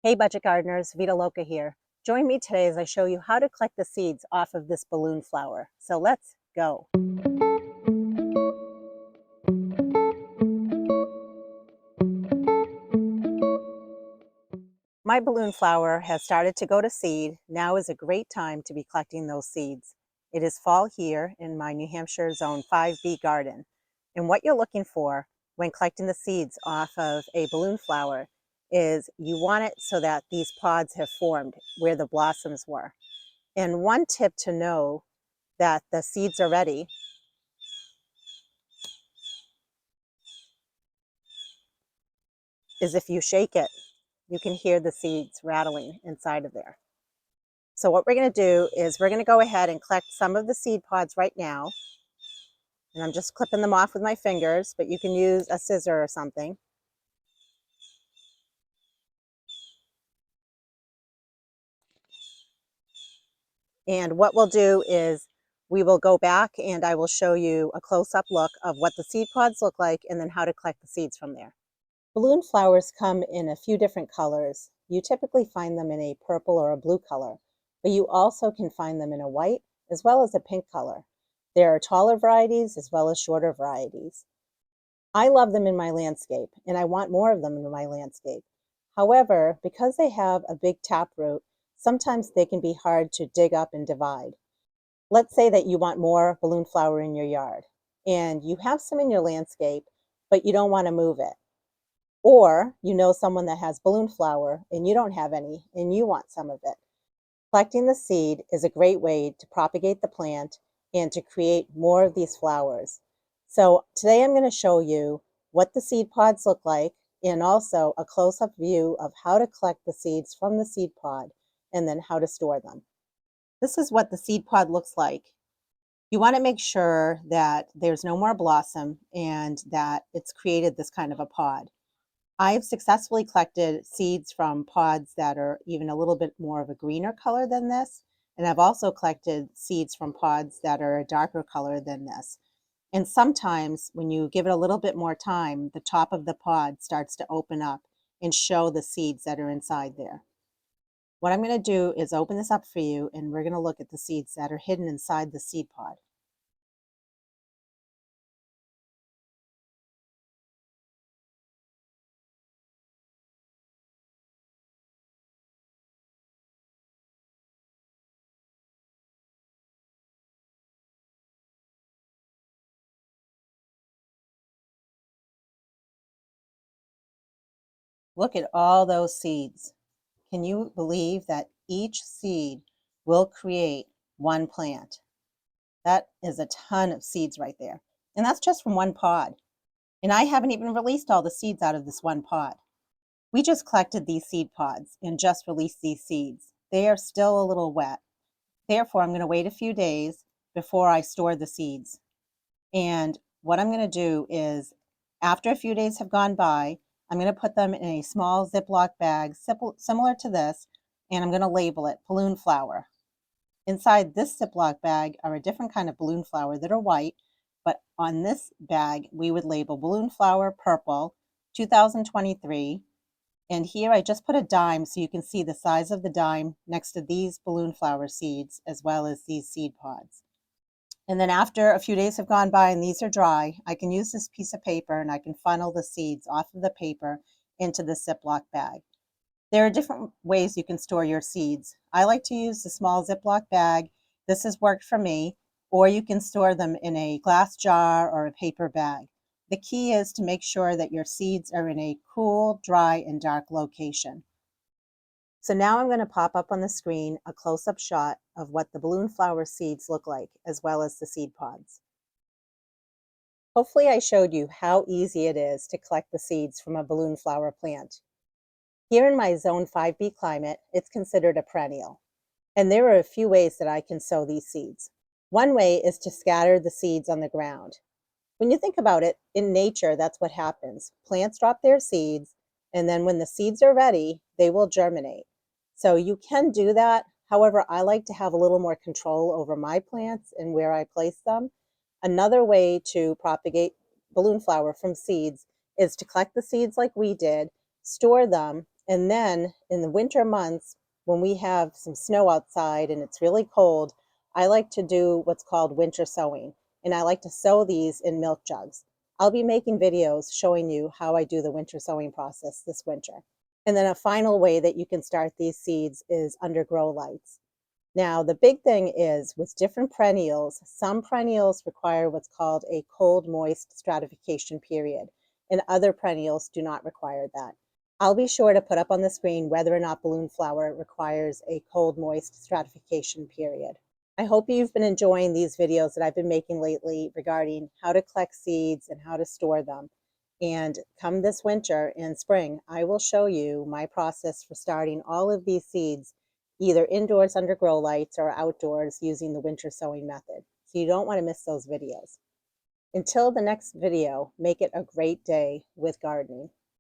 Hey budget gardeners, Vita Loca here. Join me today as I show you how to collect the seeds off of this balloon flower. So let's go. My balloon flower has started to go to seed. Now is a great time to be collecting those seeds. It is fall here in my New Hampshire Zone 5B garden. And what you're looking for when collecting the seeds off of a balloon flower is you want it so that these pods have formed where the blossoms were. And one tip to know that the seeds are ready is if you shake it, you can hear the seeds rattling inside of there. So what we're going to do is we're going to go ahead and collect some of the seed pods right now. And I'm just clipping them off with my fingers, but you can use a scissor or something. And what we'll do is we will go back and I will show you a close-up look of what the seed pods look like and then how to collect the seeds from there. Balloon flowers come in a few different colors. You typically find them in a purple or a blue color, but you also can find them in a white as well as a pink color. There are taller varieties as well as shorter varieties. I love them in my landscape and I want more of them in my landscape. However, because they have a big taproot, sometimes they can be hard to dig up and divide. Let's say that you want more balloon flower in your yard and you have some in your landscape, but you don't want to move it. Or you know someone that has balloon flower and you don't have any and you want some of it. Collecting the seed is a great way to propagate the plant and to create more of these flowers. So today I'm going to show you what the seed pods look like and also a close-up view of how to collect the seeds from the seed pod and then how to store them. This is what the seed pod looks like. You want to make sure that there's no more blossom and that it's created this kind of a pod. I've successfully collected seeds from pods that are even a little bit more of a greener color than this. And I've also collected seeds from pods that are a darker color than this. And sometimes when you give it a little bit more time, the top of the pod starts to open up and show the seeds that are inside there. What I'm going to do is open this up for you and we're going to look at the seeds that are hidden inside the seed pod. Look at all those seeds. Can you believe that each seed will create one plant? That is a ton of seeds right there. And that's just from one pod. And I haven't even released all the seeds out of this one pod. We just collected these seed pods and just released these seeds. They are still a little wet. Therefore, I'm going to wait a few days before I store the seeds. And what I'm going to do is, after a few days have gone by, I'm going to put them in a small Ziploc bag similar to this, and I'm going to label it balloon flower. Inside this Ziploc bag are a different kind of balloon flower that are white, but on this bag we would label balloon flower purple 2023. And here I just put a dime so you can see the size of the dime next to these balloon flower seeds as well as these seed pods. And then after a few days have gone by and these are dry, I can use this piece of paper and I can funnel the seeds off of the paper into the Ziploc bag. There are different ways you can store your seeds. I like to use the small Ziploc bag. This has worked for me. Or you can store them in a glass jar or a paper bag. The key is to make sure that your seeds are in a cool, dry, and dark location. So now I'm going to pop up on the screen a close-up shot of what the balloon flower seeds look like, as well as the seed pods. Hopefully I showed you how easy it is to collect the seeds from a balloon flower plant. Here in my Zone 5B climate, it's considered a perennial. And there are a few ways that I can sow these seeds. One way is to scatter the seeds on the ground. When you think about it, in nature, that's what happens. Plants drop their seeds, and then when the seeds are ready, they will germinate. So you can do that. However, I like to have a little more control over my plants and where I place them. Another way to propagate balloon flower from seeds is to collect the seeds like we did, store them, And then in the winter months, when we have some snow outside and it's really cold, I like to do what's called winter sowing. And I like to sow these in milk jugs. I'll be making videos showing you how I do the winter sowing process this winter. And then a final way that you can start these seeds is under grow lights. Now, the big thing is with different perennials, some perennials require what's called a cold, moist stratification period, and other perennials do not require that. I'll be sure to put up on the screen whether or not balloon flower requires a cold, moist stratification period. I hope you've been enjoying these videos that I've been making lately regarding how to collect seeds and how to store them. And come this winter and spring, I will show you my process for starting all of these seeds either indoors under grow lights or outdoors using the winter sowing method. So you don't want to miss those videos. Until the next video, make it a great day with gardening.